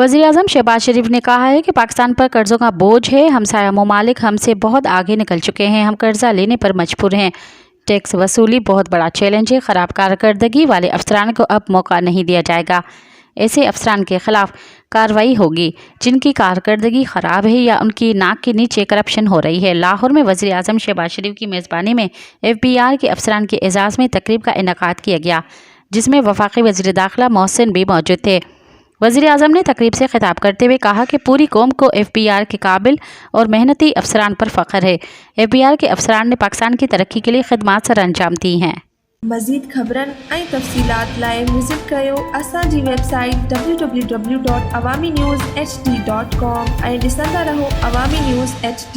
वज़ीर-ए-आज़म शहबाज शरीफ ने कहा है कि पाकिस्तान पर कर्ज़ों का बोझ है। हमसाया ममालिक हमसे बहुत आगे निकल चुके हैं। हम कर्जा लेने पर मजबूर हैं। टैक्स वसूली बहुत बड़ा चैलेंज है। ख़राब कारकर्दगी वाले अफसरान को अब मौका नहीं दिया जाएगा। ऐसे अफसरान के खिलाफ कार्रवाई होगी जिनकी कारकर्दगी ख़राब है या उनकी नाक के नीचे करप्शन हो रही है। लाहौर में वज़ीर-ए-आज़म शहबाज शरीफ की मेज़बानी में FBR के अफसरान के एजाज़ में तकरीब का इनेकाद किया गया, जिसमें वफाकी वज़ीर दाखिला मोहसिन भी मौजूद थे। वज़ीर-ए-आज़म ने तकरीब से खिताब करते हुए कहा कि पूरी कौम को FBR के काबिल और मेहनती अफसरान पर फ़ख्र है। FBR के अफसरान ने पाकिस्तान की तरक्की के लिए खिदमात सर अंजाम दी हैं। मज़ीद ख़बरन ऐं तफ़सीलात लाइ विज़िट कयो असांजी वेबसाइट www.awamiNewsHD.com ऐं ॾिसंदा रहो अवामी न्यूज़ HD।